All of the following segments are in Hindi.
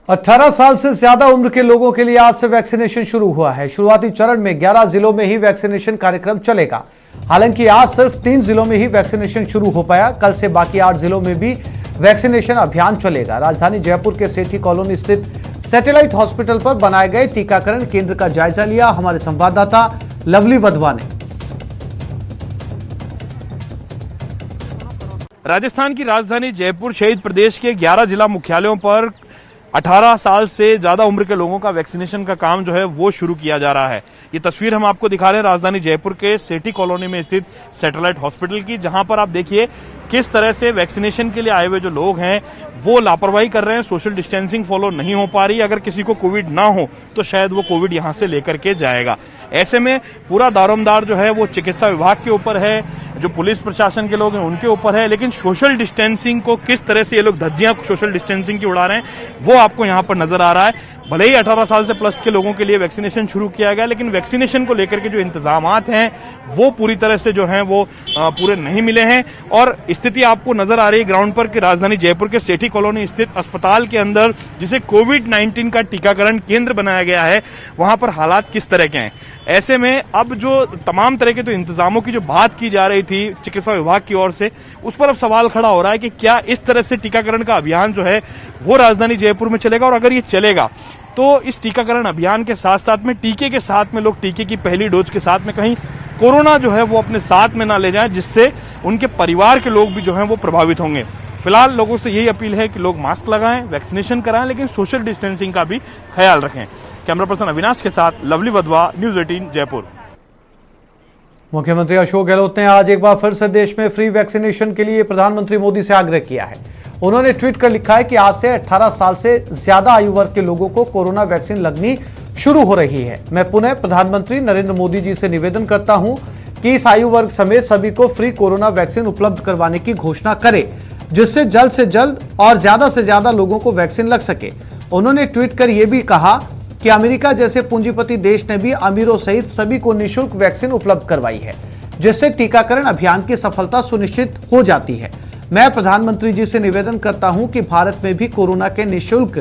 18 साल से ज्यादा उम्र के लोगों के लिए आज से वैक्सीनेशन शुरू हुआ है। शुरुआती चरण में 11 जिलों में ही वैक्सीनेशन कार्यक्रम चलेगा। हालांकि आज सिर्फ 3 जिलों में ही वैक्सीनेशन शुरू हो पाया। कल से बाकी 8 जिलों में भी वैक्सीनेशन अभियान चलेगा। राजधानी जयपुर के सेठी कॉलोनी स्थित सैटेलाइट हॉस्पिटल पर बनाए गए टीकाकरण केंद्र का जायजा लिया हमारे संवाददाता लवली वधवा ने। राजस्थान की राजधानी जयपुर सहित प्रदेश के 11 जिला मुख्यालयों पर 18 साल से ज्यादा उम्र के लोगों का वैक्सीनेशन का काम जो है वो शुरू किया जा रहा है। ये तस्वीर हम आपको दिखा रहे हैं राजधानी जयपुर के सेठी कॉलोनी में स्थित सैटेलाइट हॉस्पिटल की, जहां पर आप देखिए किस तरह से वैक्सीनेशन के लिए आए हुए जो लोग हैं वो लापरवाही कर रहे हैं। सोशल डिस्टेंसिंग फॉलो नहीं हो पा रही। अगर किसी को कोविड ना हो तो शायद वो कोविड यहां से लेकर के जाएगा। ऐसे में पूरा दारोमदार जो है वो चिकित्सा विभाग के ऊपर है, जो पुलिस प्रशासन के लोग हैं उनके ऊपर है। लेकिन सोशल डिस्टेंसिंग को किस तरह से ये लोग धज्जियां सोशल डिस्टेंसिंग की उड़ा रहे हैं वो आपको यहां पर नजर आ रहा है। भले ही 18 साल से प्लस के लोगों के लिए वैक्सीनेशन शुरू किया गया, लेकिन वैक्सीनेशन को लेकर के जो इंतजामात हैं वो पूरी तरह से जो हैं वो पूरे नहीं मिले हैं। और स्थिति आपको नजर आ रही है ग्राउंड पर कि राजधानी जयपुर के सेठी कॉलोनी स्थित अस्पताल के अंदर जिसे कोविड-19 का टीकाकरण केंद्र बनाया गया है वहां पर हालात किस तरह के हैं। ऐसे में अब जो तमाम तरह के तो इंतजामों की जो बात की जा रही थी चिकित्सा विभाग की ओर से, उस पर अब सवाल खड़ा हो रहा है कि क्या इस तरह से टीकाकरण का अभियान जो है वो राजधानी जयपुर में चलेगा। और अगर ये चलेगा तो इस टीकाकरण अभियान के साथ साथ में टीके के साथ में लोग टीके की पहली डोज के साथ में कहीं कोरोना जो है वो अपने साथ में ना ले जाएं, जिससे उनके परिवार के लोग भी जो हैं वो प्रभावित होंगे। फिलहाल लोगों से यही अपील है कि लोग मास्क लगाएं, वैक्सीनेशन कराएं, लेकिन सोशल डिस्टेंसिंग का भी ख्याल रखें। कैमरा पर्सन अविनाश के साथ लवली वधवा, न्यूज 18 जयपुर। मुख्यमंत्री अशोक गहलोत ने आज एक बार फिर से देश में फ्री वैक्सीनेशन के लिए प्रधानमंत्री मोदी से आग्रह किया है। उन्होंने ट्वीट कर लिखा है कि आज से 18 साल से ज्यादा आयु वर्ग के लोगों को कोरोना वैक्सीन लगनी शुरू हो रही है। मैं पुनः प्रधानमंत्री नरेंद्र मोदी जी से निवेदन करता हूं कि इस आयु वर्ग समेत सभी को फ्री कोरोना वैक्सीन उपलब्ध करवाने की घोषणा करें, जिससे जल्द से जल्द और ज्यादा से ज्यादा लोगों को वैक्सीन लग सके। उन्होंने ट्वीट कर यह भी कहा कि अमेरिका जैसे पूंजीपति देश ने भी अमीरों सहित सभी को निःशुल्क वैक्सीन उपलब्ध करवाई है, जिससे टीकाकरण अभियान की सफलता सुनिश्चित हो जाती है। मैं प्रधानमंत्री जी से निवेदन करता हूं कि भारत में भी कोरोना के निःशुल्क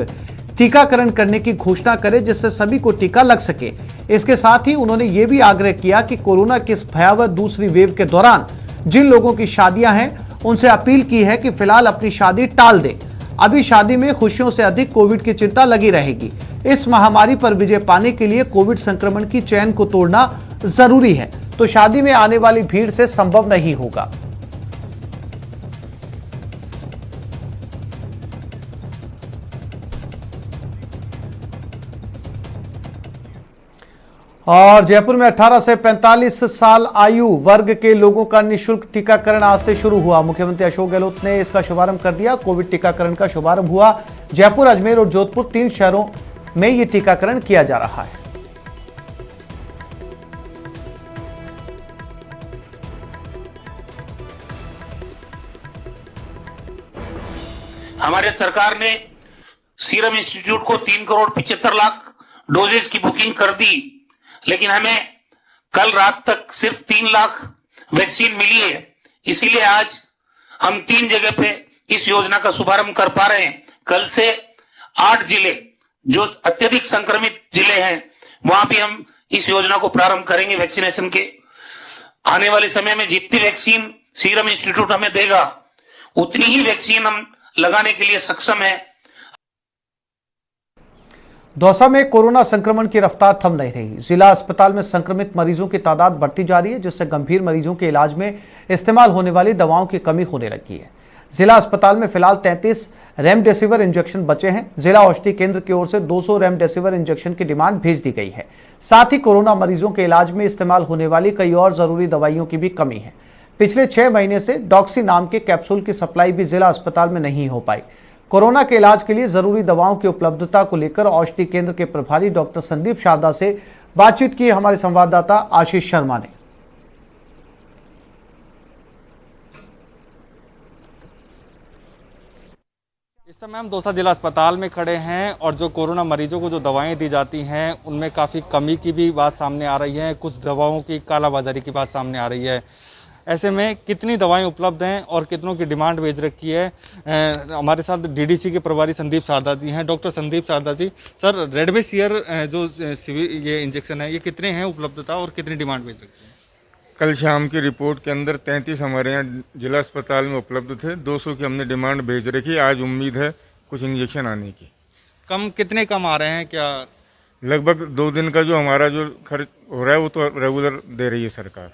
टीकाकरण करने की घोषणा करें, जिससे सभी को टीका लग सके। इसके साथ ही उन्होंने ये भी आग्रह किया कि कोरोना की इस भयावह दूसरी वेव के दौरान जिन लोगों की शादियां हैं उनसे अपील की है कि फिलहाल अपनी शादी टाल दें। अभी शादी में खुशियों से अधिक कोविड की चिंता लगी रहेगी। इस महामारी पर विजय पाने के लिए कोविड संक्रमण की चैन को तोड़ना जरूरी है, तो शादी में आने वाली भीड़ से संभव नहीं होगा। और जयपुर में 18 से 45 साल आयु वर्ग के लोगों का निःशुल्क टीकाकरण आज से शुरू हुआ। मुख्यमंत्री अशोक गहलोत ने इसका शुभारंभ कर दिया। कोविड टीकाकरण का शुभारंभ हुआ। जयपुर, अजमेर और जोधपुर 3 शहरों में यह टीकाकरण किया जा रहा है। हमारे सरकार ने सीरम इंस्टीट्यूट को 3,75,00,000 डोजेज की बुकिंग कर दी, लेकिन हमें कल रात तक सिर्फ 3 लाख वैक्सीन मिली है। इसीलिए आज हम 3 जगह पे इस योजना का शुभारंभ कर पा रहे हैं। कल से 8 जिले जो अत्यधिक संक्रमित जिले हैं वहां भी हम इस योजना को प्रारंभ करेंगे वैक्सीनेशन के। आने वाले समय में जितनी वैक्सीन सीरम इंस्टीट्यूट हमें देगा उतनी ही वैक्सीन हम लगाने के लिए सक्षम है। दौसा में कोरोना संक्रमण की रफ्तार थम नहीं रही। जिला अस्पताल में संक्रमित मरीजों की तादाद बढ़ती जा रही है, जिससे गंभीर मरीजों के इलाज में इस्तेमाल होने वाली दवाओं की कमी होने लगी है। जिला अस्पताल में फिलहाल 33 रेमडेसिविर इंजेक्शन बचे हैं। जिला औषधि केंद्र की ओर से 200 रेमडेसिविर इंजेक्शन की डिमांड भेज दी गई है। साथ ही कोरोना मरीजों के इलाज में इस्तेमाल होने वाली कई और जरूरी दवाइयों की भी कमी है। पिछले 6 महीने से डॉक्सी नाम के कैप्सूल की सप्लाई भी जिला अस्पताल में नहीं हो पाई। कोरोना के इलाज के लिए जरूरी दवाओं की उपलब्धता को लेकर औषधि केंद्र के प्रभारी डॉक्टर संदीप शारदा से बातचीत की हमारे संवाददाता आशीष शर्मा ने। इस समय हम दौसा जिला अस्पताल में खड़े हैं और जो कोरोना मरीजों को जो दवाएं दी जाती हैं उनमें काफ़ी कमी की भी बात सामने आ रही है। कुछ दवाओं की कालाबाजारी की बात सामने आ रही है। ऐसे में कितनी दवाएं उपलब्ध हैं और कितनों की डिमांड भेज रखी है। हमारे साथ डीडीसी के प्रभारी संदीप शारदा जी हैं। Doctor Sandeep Sharda ji, sir remdesivir जो ये इंजेक्शन है, ये कितने हैं उपलब्धता और कितनी डिमांड भेज रखी है? कल शाम की रिपोर्ट के अंदर 33 हमारे यहाँ जिला अस्पताल में उपलब्ध थे। 200 की हमने डिमांड भेज रखी। आज उम्मीद है कुछ इंजेक्शन आने की। कितने कम आ रहे हैं क्या? लगभग 2 दिन का जो हमारा जो खर्च हो रहा है वो तो रेगुलर दे रही है सरकार।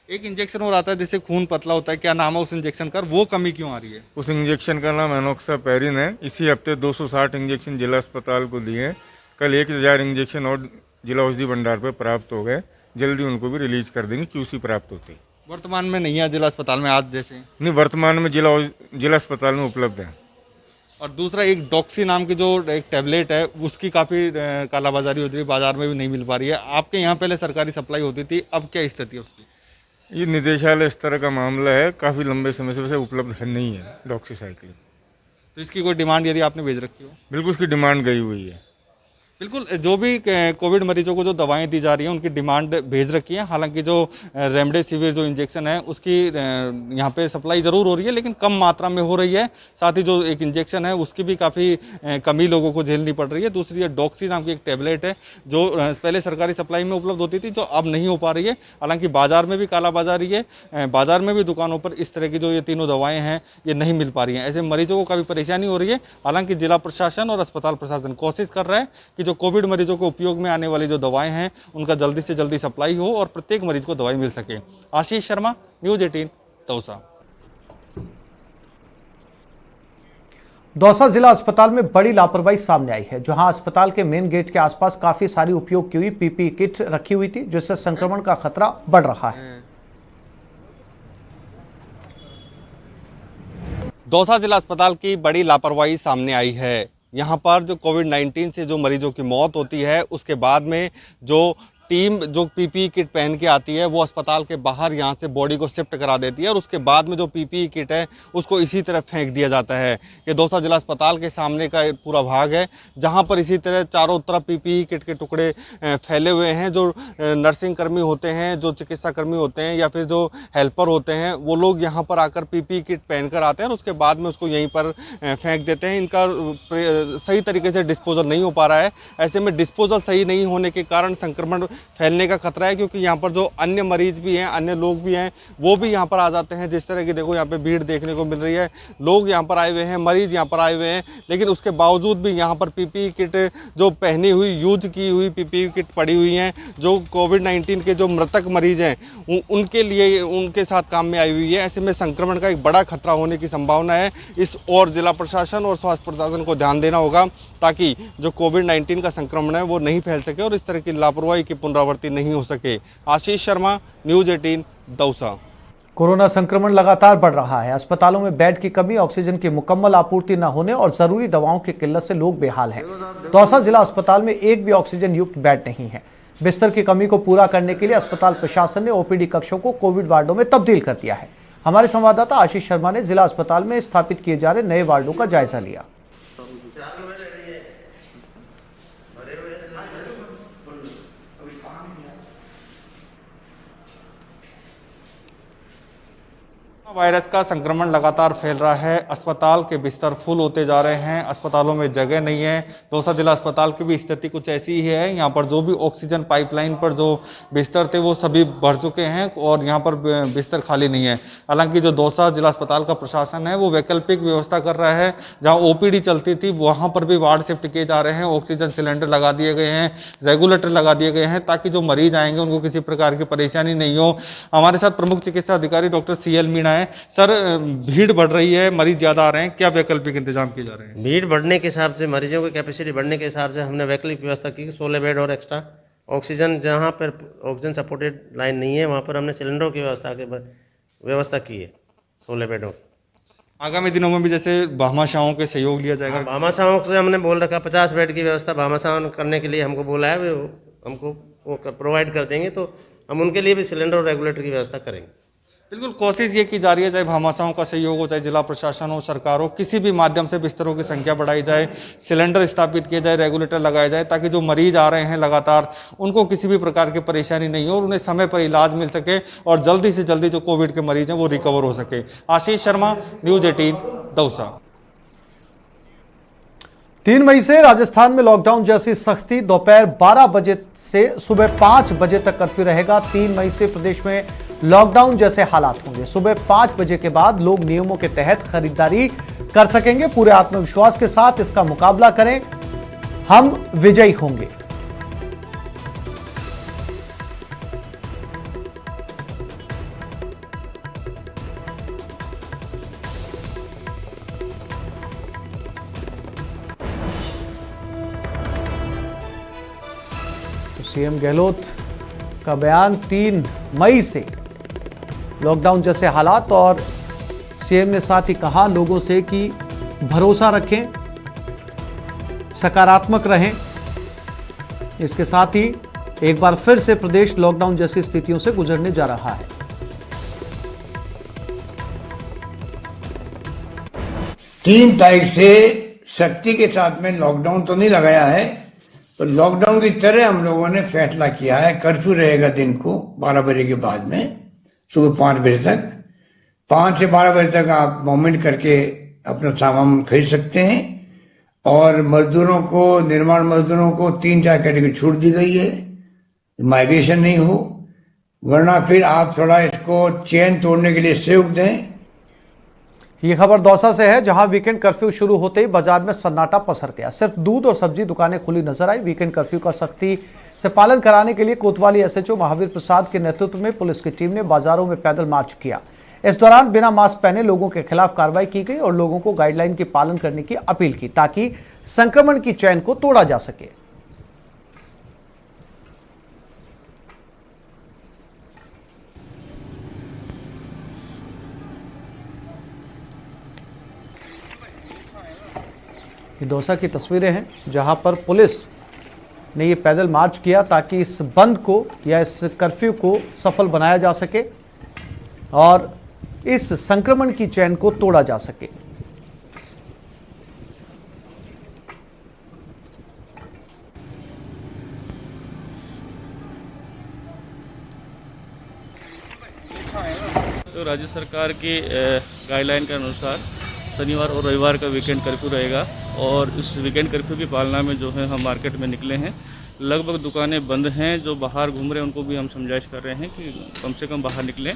एक इंजेक्शन और आता है जिससे खून पतला होता है, क्या नाम है उस इंजेक्शन का, वो कमी क्यों आ रही है? उस इंजेक्शन का नाम एनोक्सापैरिन है। इसी हफ्ते 260 इंजेक्शन जिला अस्पताल को दिए हैं। कल 1000 इंजेक्शन और जिला औषधि भंडार पर प्राप्त हो गए। जल्दी उनको भी रिलीज कर देंगे QC प्राप्त होते ही। वर्तमान में नहीं है जिला अस्पताल में आज जैसे? नहीं, वर्तमान में जिला अस्पताल में उपलब्ध है। और दूसरा एक डॉक्सी नाम की जो एक टैबलेट है उसकी काफ़ी कालाबाजारी हो रही है, बाजार में भी नहीं मिल पा रही है। आपके यहाँ पहले सरकारी सप्लाई होती थी, अब क्या स्थिति है उसकी? ये निदेशालय स्तर का मामला है। काफ़ी लंबे समय से वैसे उपलब्ध नहीं है डॉक्सीसाइक्लिन। तो इसकी कोई डिमांड यदि आपने भेज रखी हो? बिल्कुल, उसकी डिमांड गई हुई है। बिल्कुल, जो भी कोविड मरीजों को जो दवाएं दी जा रही हैं उनकी डिमांड भेज रखी है। हालांकि जो रेमडेसिविर जो इंजेक्शन है उसकी यहाँ पे सप्लाई ज़रूर हो रही है, लेकिन कम मात्रा में हो रही है। साथ ही जो एक इंजेक्शन है उसकी भी काफ़ी कमी लोगों को झेलनी पड़ रही है। दूसरी है डॉक्सी नाम की एक टैबलेट है जो पहले सरकारी सप्लाई में उपलब्ध होती थी, जो अब नहीं हो पा रही है। हालांकि बाजार में भी कालाबाजारी है, बाजार में भी दुकानों पर इस तरह की जो ये तीनों दवाएँ हैं ये नहीं मिल पा रही हैं। ऐसे मरीजों को काफ़ी परेशानी हो रही है। हालांकि जिला प्रशासन और अस्पताल प्रशासन कोशिश कर रहा है कि जो कोविड मरीजों को उपयोग में आने वाली जो दवाएं हैं उनका जल्दी से जल्दी सप्लाई हो और प्रत्येक मरीज को दवाई मिल सके। आशीष शर्मा, न्यूज़ 18, दौसा। दौसा जिला अस्पताल में बड़ी लापरवाही सामने आई है, जहां अस्पताल के मेन गेट के आसपास काफी सारी उपयोग की हुई PPE किट रखी हुई थी, जिससे संक्रमण का खतरा बढ़ रहा है। दौसा जिला अस्पताल की बड़ी लापरवाही सामने आई है। यहाँ पर जो कोविड-19 से जो मरीजों की मौत होती है उसके बाद में जो टीम जो PPE किट पहन के आती है वो अस्पताल के बाहर यहाँ से बॉडी को शिफ्ट करा देती है और उसके बाद में जो PPE किट है उसको इसी तरह फेंक दिया जाता है। ये दौसा जिला अस्पताल के सामने का पूरा भाग है जहाँ पर इसी तरह चारों तरफ PPE किट के टुकड़े फैले हुए हैं। जो नर्सिंग कर्मी होते हैं, जो चिकित्सा कर्मी होते हैं या फिर जो हेल्पर होते हैं, वो लोग यहाँ पर आकर PPE किट पहन कर आते हैं और उसके बाद में उसको यहीं पर फेंक देते हैं। इनका सही तरीके से डिस्पोजल नहीं हो पा रहा है। ऐसे में डिस्पोजल सही नहीं होने के कारण संक्रमण फैलने का खतरा है, क्योंकि यहाँ पर जो अन्य मरीज भी हैं, अन्य लोग भी हैं, वो भी यहाँ पर आ जाते हैं। जिस तरह की देखो यहाँ पे भीड़ देखने को मिल रही है, लोग यहाँ पर आए हुए हैं, मरीज यहाँ पर आए हुए हैं, लेकिन उसके बावजूद भी यहाँ पर PPE किट जो पहनी हुई, यूज की हुई PPE किट पड़ी हुई हैं। जो कोविड-19 के जो मृतक मरीज हैं उनके लिए, उनके साथ काम में आई हुई है। ऐसे में संक्रमण का एक बड़ा खतरा होने की संभावना है। इस और जिला प्रशासन और स्वास्थ्य प्रशासन को ध्यान देना होगा ताकि जो कोविड-19 का संक्रमण है वो नहीं फैल सके और इस तरह की लापरवाही की पुनरावृत्ति नहीं हो सके। आशीष शर्मा, न्यूज़ 18, दौसा। कोरोना संक्रमण लगातार बढ़ रहा है। अस्पतालों में बेड की कमी, ऑक्सीजन की मुकम्मल आपूर्ति न होने और जरूरी दवाओं की किल्लत से लोग बेहाल हैं। दौसा जिला अस्पताल में एक भी ऑक्सीजन युक्त बेड नहीं है। बिस्तर की कमी को पूरा करने के लिए अस्पताल प्रशासन ने OPD कक्षों को कोविड वार्डों में तब्दील कर दिया है। हमारे संवाददाता आशीष शर्मा ने जिला अस्पताल में स्थापित किए जा रहे नए वार्डों का जायजा लिया। वायरस का संक्रमण लगातार फैल रहा है। अस्पताल के बिस्तर फुल होते जा रहे हैं, अस्पतालों में जगह नहीं है। दौसा जिला अस्पताल की भी स्थिति कुछ ऐसी ही है। यहाँ पर जो भी ऑक्सीजन पाइपलाइन पर जो बिस्तर थे वो सभी भर चुके हैं और यहाँ पर बिस्तर खाली नहीं है। हालांकि जो दौसा जिला अस्पताल का प्रशासन है वो वैकल्पिक व्यवस्था कर रहा है। जहाँ OPD चलती थी वहाँ पर भी वार्ड शिफ्ट किए जा रहे हैं। ऑक्सीजन सिलेंडर लगा दिए गए हैं, रेगुलेटर लगा दिए गए हैं ताकि जो मरीज आएंगे उनको किसी प्रकार की परेशानी नहीं हो। हमारे साथ प्रमुख चिकित्सा अधिकारी डॉक्टर CL मीणा है। सर, भीड़ बढ़ रही है, मरीज ज्यादा आ रहे हैं, क्या वैकल्पिक इंतजाम किए जा रहे हैं? भीड़ बढ़ने के हिसाब से, मरीजों की कैपेसिटी बढ़ने के हिसाब से हमने वैकल्पिक व्यवस्था की, 16 बेड और एक्स्ट्रा ऑक्सीजन। जहां पर ऑक्सीजन सपोर्टेड लाइन नहीं है वहां पर हमने सिलेंडरों की व्यवस्था की है, 16 बेडों। आगामी दिनों में भी जैसे भामाशाहों के सहयोग लिया जाएगा? भामाशाहों से हमने बोल रखा 50 बेड की व्यवस्था भामाशाह करने के लिए हमको बोला है, हमको वो प्रोवाइड कर देंगे, तो हम उनके लिए भी सिलेंडर और रेगुलेटर की व्यवस्था करेंगे। बिल्कुल कोशिश ये की जा रही है, चाहे भामाशाहों का सहयोग हो, चाहे जिला प्रशासन हो, सरकार हो, किसी भी माध्यम से बिस्तरों की संख्या बढ़ाई जाए, सिलेंडर स्थापित किए जाए, रेगुलेटर लगाए जाए, ताकि जो मरीज आ रहे हैं लगातार उनको किसी भी प्रकार की परेशानी नहीं हो और उन्हें समय पर इलाज मिल सके और जल्दी से जल्दी जो कोविड के मरीज हैं वो रिकवर हो सके। आशीष शर्मा, न्यूज 18, दौसा। 3 मई से राजस्थान में लॉकडाउन जैसी सख्ती, दोपहर 12 बजे से सुबह 5 बजे तक कर्फ्यू रहेगा। 3 मई से प्रदेश में लॉकडाउन जैसे हालात होंगे। सुबह 5 बजे के बाद लोग नियमों के तहत खरीदारी कर सकेंगे। पूरे आत्मविश्वास के साथ इसका मुकाबला करें, हम विजयी होंगे। सीएम गहलोत का बयान, 3 मई से लॉकडाउन जैसे हालात, और सीएम ने साथ ही कहा लोगों से कि भरोसा रखें, सकारात्मक रहें। इसके साथ ही एक बार फिर से प्रदेश लॉकडाउन जैसी स्थितियों से गुजरने जा रहा है। 3 तारीख से सख्ती के साथ में लॉकडाउन तो नहीं लगाया है, तो लॉकडाउन की तरह हम लोगों ने फैसला किया है। कर्फ्यू रहेगा दिन को 12 बजे के बाद में, सुबह 5 बजे तक। 5 से 12 बजे तक आप मूवमेंट करके अपना सामान खरीद सकते हैं। और मजदूरों को, निर्माण मजदूरों को 3-4 कैटेगरी छूट दी गई है, माइग्रेशन नहीं हो, वरना फिर आप थोड़ा इसको चेन तोड़ने के लिए सहयोग दें। ये खबर दौसा से है, जहां वीकेंड कर्फ्यू शुरू होते ही बाजार में सन्नाटा पसर गया। सिर्फ दूध और सब्जी दुकानें खुली नजर आई। वीकेंड कर्फ्यू का सख्ती से पालन कराने के लिए कोतवाली एसएचओ महावीर प्रसाद के नेतृत्व में पुलिस की टीम ने बाजारों में पैदल मार्च किया। इस दौरान बिना मास्क पहने लोगों के खिलाफ कार्रवाई की गई और लोगों को गाइडलाइन की पालन करने की अपील की, ताकि संक्रमण की चेन को तोड़ा जा सके। ये दौसा की तस्वीरें हैं, जहां पर पुलिस ने ये पैदल मार्च किया ताकि इस बंद को या इस कर्फ्यू को सफल बनाया जा सके और इस संक्रमण की चेन को तोड़ा जा सके। तो राज्य सरकार की गाइडलाइन के अनुसार शनिवार और रविवार का वीकेंड कर्फ्यू रहेगा और इस वीकेंड कर्फ्यू की पालना में जो है हम मार्केट में निकले हैं। लगभग दुकानें बंद हैं, जो बाहर घूम रहे हैं उनको भी हम समझाइश कर रहे हैं कि कम से कम बाहर निकलें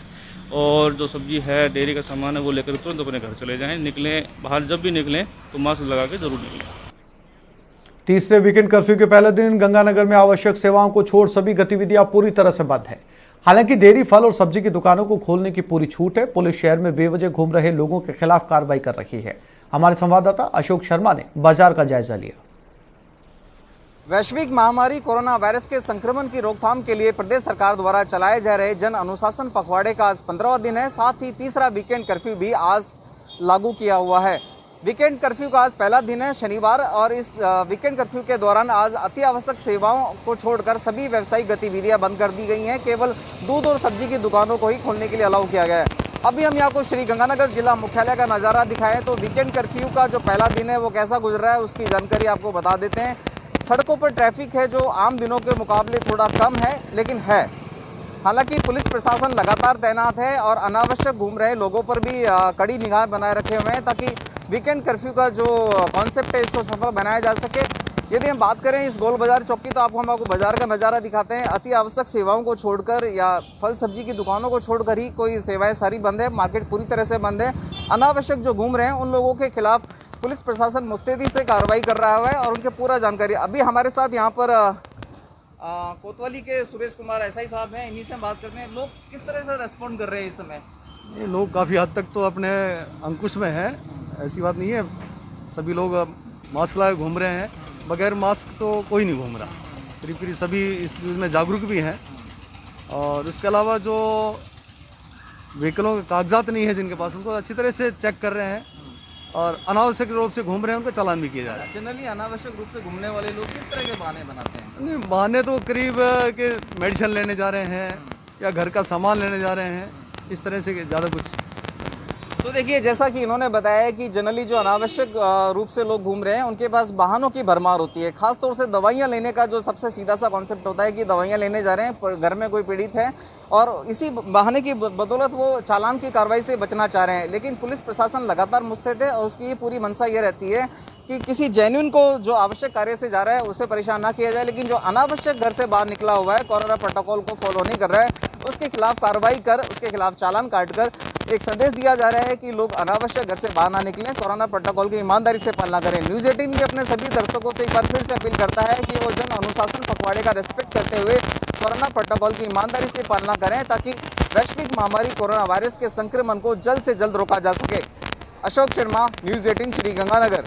और जो सब्जी है, डेयरी का सामान है वो लेकर तुरंत अपने घर चले जाएं। निकलें बाहर, जब भी निकलें तो मास्क लगा के जरूर निकलें। तीसरे वीकेंड कर्फ्यू के पहले दिन गंगानगर में आवश्यक सेवाओं को छोड़ सभी गतिविधियां पूरी तरह से बंद है। हालांकि डेयरी, फल और सब्जी की दुकानों को खोलने की पूरी छूट है। पुलिस शहर में बेवजह घूम रहे लोगों के खिलाफ कार्रवाई कर रही है। हमारे संवाददाता अशोक शर्मा ने बाजार का जायजा लिया। वैश्विक महामारी कोरोना वायरस के संक्रमण की रोकथाम के लिए प्रदेश सरकार द्वारा चलाए जा रहे जन अनुशासन पखवाड़े का आज 15वां दिन है। साथ ही तीसरा वीकेंड कर्फ्यू भी आज लागू किया हुआ है। वीकेंड कर्फ्यू का आज पहला दिन है, शनिवार, और इस वीकेंड कर्फ्यू के दौरान आज अति आवश्यक सेवाओं को छोड़कर सभी व्यावसायिक गतिविधियां बंद कर दी गई हैं। केवल दूध और सब्जी की दुकानों को ही खोलने के लिए अलाउ किया गया है। अभी हम आपको श्री गंगानगर जिला मुख्यालय का नज़ारा दिखाएं तो वीकेंड कर्फ्यू का जो पहला दिन है वो कैसा गुजर रहा है उसकी जानकारी आपको बता देते हैं। सड़कों पर ट्रैफिक है जो आम दिनों के मुकाबले थोड़ा कम है, लेकिन है। हालांकि पुलिस प्रशासन लगातार तैनात है और अनावश्यक घूम रहे लोगों पर भी कड़ी निगाह बनाए रखे हुए हैं, ताकि वीकेंड कर्फ्यू का जो कॉन्सेप्ट है इसको सफल बनाया जा सके। यदि हम बात करें इस गोल बाजार चौक की, तो हम आपको बाजार का नज़ारा दिखाते हैं। अति आवश्यक सेवाओं को छोड़कर या फल सब्जी की दुकानों को छोड़कर ही कोई सेवाएं सारी बंद है। मार्केट पूरी तरह से बंद है। अनावश्यक जो घूम रहे हैं उन लोगों के खिलाफ पुलिस प्रशासन मुस्तैदी से कार्रवाई कर रहा है और उनके पूरा जानकारी। अभी हमारे साथ यहाँ पर कोतवाली के सुरेश कुमार एसआई साहब हैं, इन्हीं से हम बात करते हैं। लोग किस तरह से रेस्पॉन्ड कर रहे हैं इस समय? ये लोग काफ़ी हद तक तो अपने अंकुश में हैं, ऐसी बात नहीं है। सभी लोग मास्क लगाए घूम रहे हैं, बगैर मास्क तो कोई नहीं घूम रहा। करीब करीब सभी इस चीज़ में जागरूक भी हैं। और इसके अलावा जो व्हीकलों के कागजात नहीं है जिनके पास, उनको अच्छी तरह से चेक कर रहे हैं और अनावश्यक रूप से घूम रहे हैं उनका चालान भी किया जा रहा है। जनरली अनावश्यक रूप से घूमने वाले लोग किस तरह के बहाने बनाते हैं? नहीं, बहाने तो करीब के मेडिसिन लेने जा रहे हैं या घर का सामान लेने जा रहे हैं इस तरह से ज़्यादा कुछ। तो देखिए, जैसा कि इन्होंने बताया कि जनरली जो अनावश्यक रूप से लोग घूम रहे हैं उनके पास वाहनों की भरमार होती है। खास तौर से दवाइयां लेने का जो सबसे सीधा सा कॉन्सेप्ट होता है कि दवाइयां लेने जा रहे हैं, घर में कोई पीड़ित है और इसी बहाने की बदौलत वो चालान की कार्रवाई से बचना चाह रहे हैं। लेकिन पुलिस प्रशासन लगातार मुस्तैद है और उसकी ये पूरी मंशा ये रहती है कि किसी जेन्युइन को जो आवश्यक कार्य से जा रहा है उसे परेशान ना किया जाए, लेकिन जो अनावश्यक घर से बाहर निकला हुआ है, कोरोना प्रोटोकॉल को फॉलो नहीं कर रहा है, उसके खिलाफ कार्रवाई कर, उसके खिलाफ चालान काटकर एक संदेश दिया जा रहा है कि लोग अनावश्यक घर से बाहर ना निकलें, कोरोना प्रोटोकॉल की ईमानदारी से पालना करें। न्यूज़ 18 भी अपने सभी दर्शकों से एक बार फिर से अपील करता है कि वो जन अनुशासन पखवाड़े का रिस्पेक्ट करते हुए कोरोना प्रोटोकॉल की ईमानदारी से पालना करें ताकि वैश्विक महामारी कोरोना वायरस के संक्रमण को जल्द से जल्द रोका जा सके। अशोक शर्मा, न्यूज़ 18 श्री गंगानगर।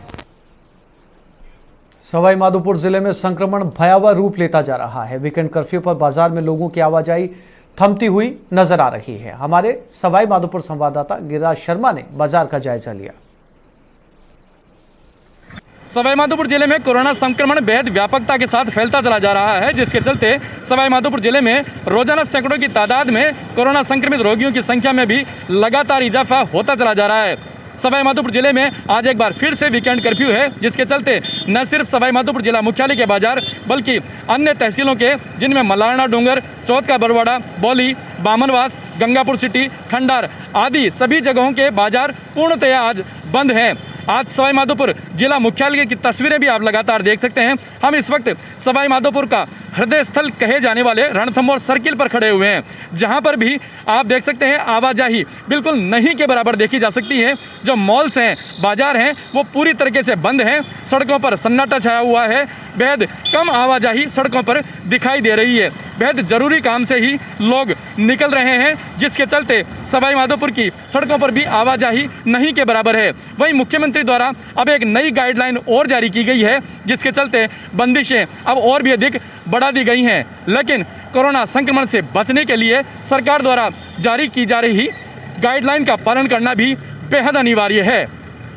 सवाई माधोपुर जिले में संक्रमण भयावह रूप लेता जा रहा है। वीकेंड कर्फ्यू पर बाजार में लोगों की आवाजाही थमती हुई नजर आ रही है। हमारे सवाई माधोपुर संवाददाता गिरिराज शर्मा ने बाजार का जायजा लिया। सवाई माधोपुर जिले में कोरोना संक्रमण बेहद व्यापकता के साथ फैलता चला जा रहा है, जिसके चलते सवाई माधोपुर जिले में रोजाना सैकड़ों की तादाद में कोरोना संक्रमित रोगियों की संख्या में भी लगातार इजाफा होता चला जा रहा है। सवाई माधोपुर जिले में आज एक बार फिर से वीकेंड कर्फ्यू है, जिसके चलते न सिर्फ सवाई माधोपुर जिला मुख्यालय के बाजार बल्कि अन्य तहसीलों के, जिनमें मलारना डूंगर, चौथ का बरवाड़ा, बौली, बामनवास, गंगापुर सिटी, खंडार आदि सभी जगहों के बाजार पूर्णतया आज बंद हैं। आज सवाई माधोपुर जिला मुख्यालय की तस्वीरें भी आप लगातार देख सकते हैं। हम इस वक्त सवाई माधोपुर का हृदय स्थल कहे जाने वाले रणथंभौर सर्किल पर खड़े हुए हैं, जहां पर भी आप देख सकते हैं आवाजाही बिल्कुल नहीं के बराबर देखी जा सकती है। जो मॉल्स हैं, बाजार हैं, वो पूरी तरीके से बंद हैं। सड़कों पर सन्नाटा छाया हुआ है। बेहद कम आवाजाही सड़कों पर दिखाई दे रही है। बेहद जरूरी काम से ही लोग निकल रहे हैं, जिसके चलते सवाई माधोपुर की सड़कों पर भी आवाजाही नहीं के बराबर है। वहीं मुख्यमंत्री द्वारा अब एक नई गाइडलाइन और जारी की गई है, जिसके चलते बंदिशें अब और भी अधिक बढ़ा दी गई हैं। लेकिन कोरोना संक्रमण से बचने के लिए सरकार द्वारा जारी की जा रही गाइडलाइन का पालन करना भी बेहद अनिवार्य है।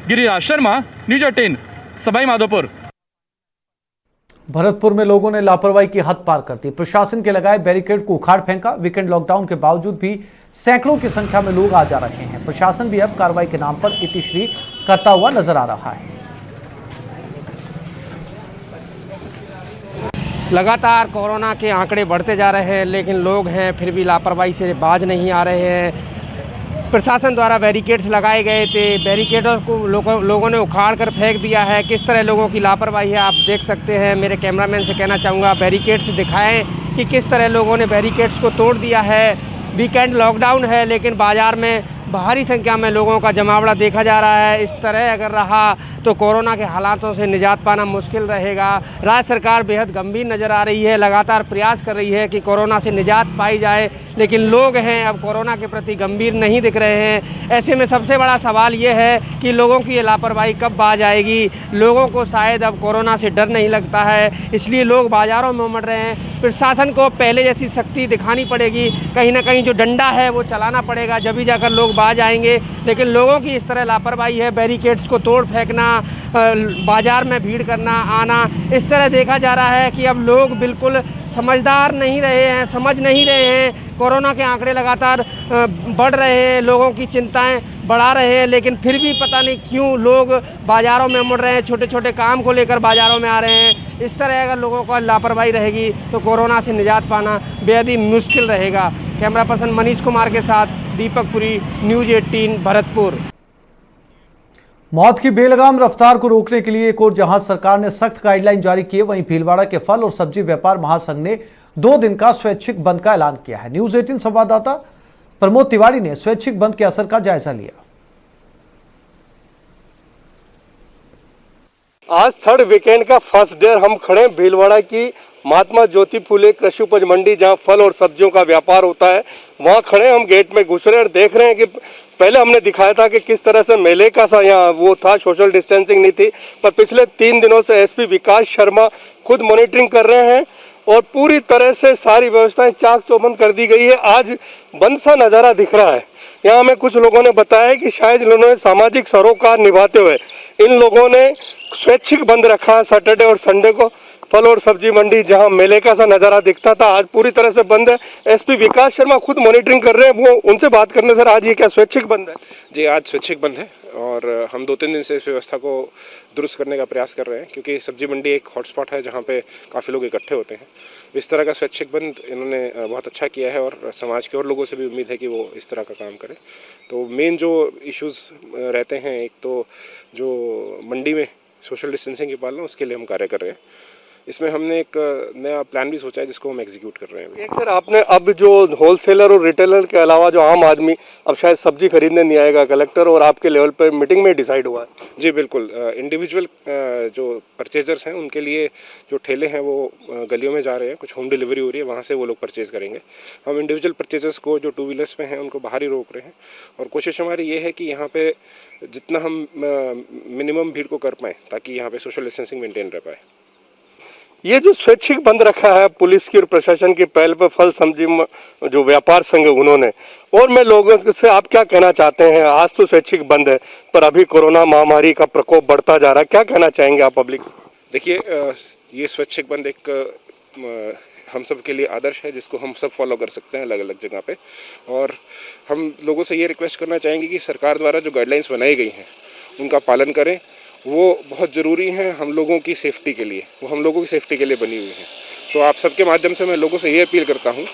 गिरिराज शर्मा, न्यूज़ 18, सवाई माधोपुर। भरतपुर में लोगों ने लापरवाही की हद पार कर दी। प्रशासन के लगाए बैरिकेड को उखाड़ फेंका। वीकेंड लॉकडाउन के बावजूद भी सैकड़ों की संख्या में लोग आ जा रहे हैं। प्रशासन भी अब कार्रवाई के नाम पर इतिश्री करता हुआ नजर आ रहा है। लगातार कोरोना के आंकड़े बढ़ते जा रहे हैं, लेकिन लोग हैं फिर भी लापरवाही से बाज नहीं आ रहे हैं। प्रशासन द्वारा बैरिकेड्स लगाए गए थे, बैरिकेडों को लोगों ने उखाड़ कर फेंक दिया है। किस तरह लोगों की लापरवाही है आप देख सकते हैं। मेरे कैमरामैन से कहना चाहूँगा बैरिकेड्स दिखाएं कि किस तरह लोगों ने बैरिकेड्स को तोड़ दिया है। वीकेंड लॉकडाउन है, लेकिन बाज़ार में भारी संख्या में लोगों का जमावड़ा देखा जा रहा है। इस तरह अगर रहा तो कोरोना के हालातों से निजात पाना मुश्किल रहेगा। राज्य सरकार बेहद गंभीर नज़र आ रही है, लगातार प्रयास कर रही है कि कोरोना से निजात पाई जाए, लेकिन लोग हैं अब कोरोना के प्रति गंभीर नहीं दिख रहे हैं। ऐसे में सबसे बड़ा सवाल ये है कि लोगों की ये लापरवाही कब बाज आएगी। लोगों को शायद अब कोरोना से डर नहीं लगता है, इसलिए लोग बाज़ारों में उमड़ रहे हैं। प्रशासन को पहले जैसी सख्ती दिखानी पड़ेगी, कहीं ना कहीं जो डंडा है वो चलाना पड़ेगा, जब भी जाकर लोग बाज आएंगे। लेकिन लोगों की इस तरह लापरवाही है, बैरिकेड्स को तोड़ फेंकना, बाजार में भीड़ करना, आना, इस तरह देखा जा रहा है कि अब लोग बिल्कुल समझदार नहीं रहे हैं, समझ नहीं रहे हैं। कोरोना के आंकड़े लगातार बढ़ रहे हैं, लोगों की चिंताएं बढ़ा रहे हैं, लेकिन फिर भी पता नहीं क्यों लोग बाज़ारों में मुड़ रहे हैं, छोटे छोटे काम को लेकर बाज़ारों में आ रहे हैं। इस तरह अगर लोगों को लापरवाही रहेगी तो कोरोना से निजात पाना बेहद ही मुश्किल रहेगा। कैमरा पर्सन मनीष कुमार के साथ दीपक पुरी, न्यूज़ 18 भरतपुर। मौत की बेलगाम रफ्तार को रोकने के लिए एक और जहां सरकार ने सख्त गाइडलाइन जारी की है, वहीं भीलवाड़ा के फल और सब्जी व्यापार महासंघ ने 2 दिन का स्वैच्छिक बंद का ऐलान किया है। न्यूज़ 18 संवाददाता प्रमोद तिवारी ने स्वैच्छिक बंद के असर का जायजा लिया। आज थर्ड वीकेंड का फर्स्ट डे हम खड़े भीलवाड़ा की महात्मा ज्योति फूले कृषि उपज मंडी, जहां फल और सब्जियों का व्यापार होता है, वहां खड़े हम गेट में घुस रहे हैं और देख रहे हैं कि पहले हमने दिखाया था कि किस तरह से मेले का सा यहाँ वो था, सोशल डिस्टेंसिंग नहीं थी, पर पिछले 3 दिनों से एसपी विकास शर्मा खुद मॉनिटरिंग कर रहे हैं और पूरी तरह से सारी व्यवस्थाएं चाक चौबंद कर दी गई है। आज बंद सा नज़ारा दिख रहा है। यहाँ हमें कुछ लोगों ने बताया कि शायद इन्होंने सामाजिक सरोकार निभाते हुए इन लोगों ने स्वैच्छिक बंद रखा है सैटरडे और संडे को, फल और सब्जी मंडी जहां मेले का सा नज़ारा दिखता था आज पूरी तरह से बंद है। एसपी विकास शर्मा खुद मॉनिटरिंग कर रहे हैं, वो उनसे बात करने सर आज ये क्या स्वैच्छिक बंद है? जी आज स्वैच्छिक बंद है और हम 2-3 दिन से इस व्यवस्था को दुरुस्त करने का प्रयास कर रहे हैं क्योंकि सब्जी मंडी एक हॉटस्पॉट है जहाँ पे काफ़ी लोग इकट्ठे होते हैं। इस तरह का स्वैच्छिक बंद इन्होंने बहुत अच्छा किया है और समाज के और लोगों से भी उम्मीद है कि वो इस तरह का काम करें। तो मेन जो इश्यूज़ रहते हैं, एक तो जो मंडी में सोशल डिस्टेंसिंग की पालना, उसके लिए हम कार्य कर रहे हैं। इसमें हमने एक नया प्लान भी सोचा है जिसको हम एग्जीक्यूट कर रहे हैं। एक सर आपने अब जो होलसेलर और रिटेलर के अलावा जो आम आदमी अब शायद सब्जी खरीदने नहीं आएगा, कलेक्टर और आपके लेवल पर मीटिंग में डिसाइड हुआ है? जी बिल्कुल, इंडिविजुअल जो परचेजर्स हैं उनके लिए जो ठेले हैं वो गलियों में जा रहे हैं, कुछ होम डिलीवरी हो रही है, वहाँ से वो लोग परचेज़ करेंगे। हम इंडिविजुअल परचेजर्स को जो 2 व्हीलर्स पे हैं उनको बाहर ही रोक रहे हैं और कोशिश हमारी ये है कि यहाँ पे जितना हम मिनिमम भीड़ को कर पाएँ ताकि यहाँ पे सोशल डिस्टेंसिंग मेंटेन रह पाए। ये जो स्वैच्छिक बंद रखा है पुलिस की और प्रशासन की पहल पर फल सब्जी जो व्यापार संघ उन्होंने, और मैं लोगों से आप क्या कहना चाहते हैं? आज तो स्वैच्छिक बंद है पर अभी कोरोना महामारी का प्रकोप बढ़ता जा रहा है, क्या कहना चाहेंगे आप पब्लिक से? देखिए ये स्वैच्छिक बंद एक हम सब के लिए आदर्श है जिसको हम सब फॉलो कर सकते हैं अलग अलग जगह पे, और हम लोगों से ये रिक्वेस्ट करना चाहेंगे कि सरकार द्वारा जो गाइडलाइंस बनाई गई हैं उनका पालन करें। वो बहुत ज़रूरी हैं हम लोगों की सेफ्टी के लिए, वो हम लोगों की सेफ्टी के लिए बनी हुई हैं। तो आप सबके माध्यम से मैं लोगों से ये अपील करता हूँ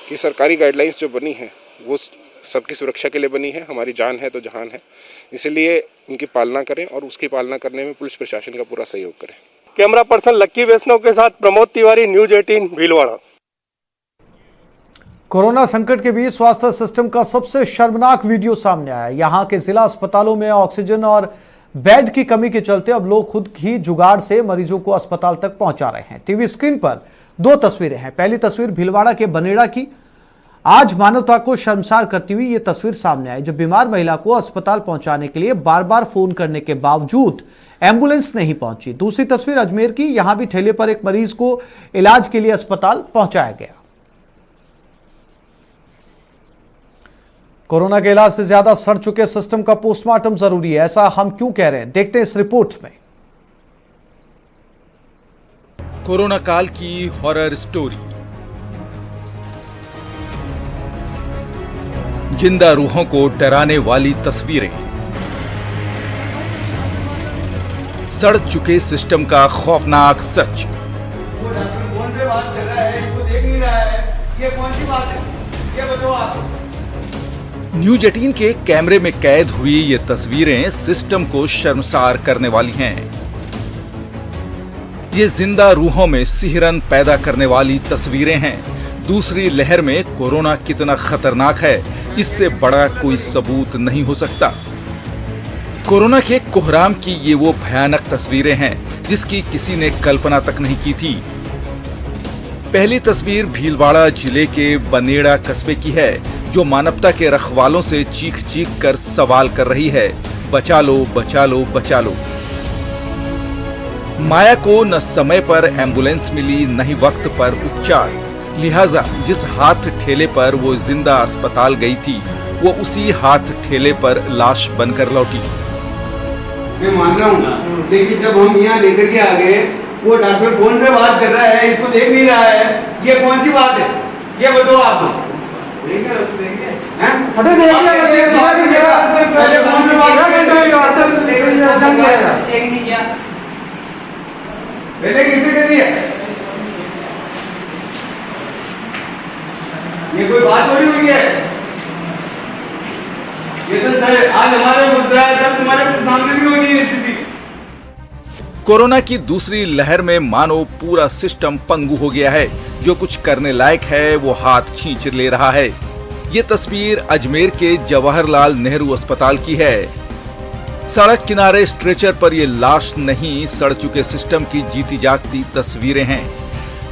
कि सरकारी गाइडलाइंस जो बनी हैं वो सबकी सुरक्षा के लिए बनी है, हमारी जान है तो जहान है, इसलिए उनकी पालना करें और उसकी पालना करने में पुलिस प्रशासन का पूरा सहयोग करें। कैमरा पर्सन लक्की वैष्णव के साथ प्रमोद तिवारी, न्यूज़ 18 भीलवाड़ा। कोरोना संकट के बीच स्वास्थ्य सिस्टम का सबसे शर्मनाक वीडियो सामने आया। यहां के जिला अस्पतालों में ऑक्सीजन और बेड की कमी के चलते अब लोग खुद ही जुगाड़ से मरीजों को अस्पताल तक पहुंचा रहे हैं। टीवी स्क्रीन पर 2 तस्वीरें हैं। पहली तस्वीर भीलवाड़ा के बनेड़ा की। आज मानवता को शर्मसार करती हुई ये तस्वीर सामने आई जब बीमार महिला को अस्पताल पहुंचाने के लिए बार बार फोन करने के बावजूद एम्बुलेंस नहीं पहुंची। दूसरी तस्वीर अजमेर की। यहां भी ठेले पर एक मरीज को इलाज के लिए अस्पताल पहुंचाया गया। कोरोना के इलाज से ज्यादा सड़ चुके सिस्टम का पोस्टमार्टम जरूरी है, ऐसा हम क्यों कह रहे हैं, देखते हैं इस रिपोर्ट में। कोरोना काल की हॉरर स्टोरी, जिंदा रूहों को डराने वाली तस्वीरें, सड़ चुके सिस्टम का खौफनाक सच। वो डॉक्टर फोन पे बात कर रहा है, इसको देख नहीं रहा है, ये कौन सी बात है, ये बताओ आप। न्यूज़ 18 के कैमरे में कैद हुई ये तस्वीरें सिस्टम को शर्मसार करने वाली हैं। ये जिंदा रूहों में सिहरन पैदा करने वाली तस्वीरें हैं। दूसरी लहर में कोरोना कितना खतरनाक है, इससे बड़ा कोई सबूत नहीं हो सकता। कोरोना के कोहराम की ये वो भयानक तस्वीरें हैं जिसकी किसी ने कल्पना तक नहीं की थी। पहली तस्वीर भीलवाड़ा जिले के बनेड़ा कस्बे की है जो मानवता के रखवालों से चीख चीख कर सवाल कर रही है, बचा लो बचा लो बचा लो। माया को न समय पर एम्बुलेंस मिली न ही वक्त पर उपचार, लिहाजा जिस हाथ ठेले पर वो जिंदा अस्पताल गई थी वो उसी हाथ ठेले पर लाश बनकर लौटी। मैं मान रहा हूँ, लेकिन जब हम यहाँ लेकर के आ गए, वो डॉक्टर फोन पे बात कर रहा है, इसको देख नहीं रहा है, ये कौन सी बात है, ये बताओ आप। पहले किसी ने दिया, ये कोई बात थोड़ी हुई है, ये तो सर आज हमारे मुद्दा है, सब तुम्हारे सामने भी होनी है स्थिति। कोरोना की दूसरी लहर में मानो पूरा सिस्टम पंगु हो गया है, जो कुछ करने लायक है वो हाथ खींच ले रहा है। ये तस्वीर अजमेर के जवाहरलाल नेहरू अस्पताल की है। सड़क किनारे स्ट्रेचर पर ये लाश नहीं, सड़ चुके सिस्टम की जीती जागती तस्वीरें हैं।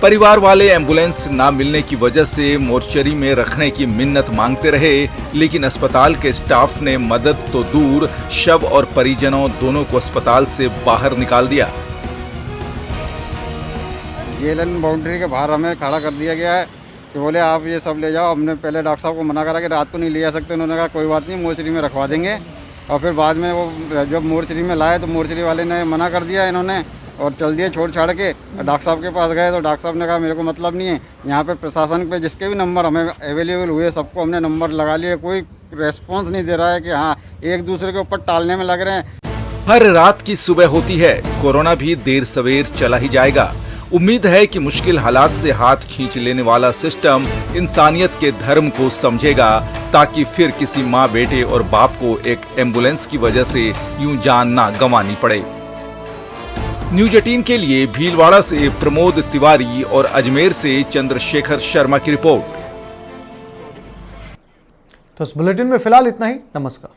परिवार वाले एम्बुलेंस ना मिलने की वजह से मोर्चरी में रखने की मिन्नत मांगते रहे, लेकिन अस्पताल के स्टाफ ने मदद तो दूर, शव और परिजनों दोनों को अस्पताल से बाहर निकाल दिया। जेलन बाउंड्री के बाहर हमें खड़ा कर दिया गया है कि बोले आप ये सब ले जाओ। हमने पहले डॉक्टर साहब को मना करा कि रात को नहीं ले जा सकते, उन्होंने कहा कोई बात नहीं मोर्चरी में रखवा देंगे। और फिर बाद में वो जब मोर्चरी में लाए तो मोर्चरी वाले ने मना कर दिया इन्होंने, और चल दिए छोड़ छाड़ के। डॉक्टर साहब के पास गए तो डॉक्टर साहब ने कहा मेरे को मतलब नहीं है। यहाँ पे प्रशासन पे जिसके भी नंबर हमें अवेलेबल हुए सबको हमने नंबर लगा लिए, कोई रेस्पॉन्स नहीं दे रहा है कि हाँ एक दूसरे के ऊपर टालने में लग रहे हैं। हर रात की सुबह होती है, कोरोना भी देर सवेर चला ही जाएगा। उम्मीद है कि मुश्किल हालात से हाथ खींच लेने वाला सिस्टम इंसानियत के धर्म को समझेगा, ताकि फिर किसी माँ बेटे और बाप को एक एम्बुलेंस की वजह से यूं जान ना गंवानी पड़े। न्यूज 18 के लिए भीलवाड़ा से प्रमोद तिवारी और अजमेर से चंद्रशेखर शर्मा की रिपोर्ट। तो इस बुलेटिन में फिलहाल इतना ही। नमस्कार।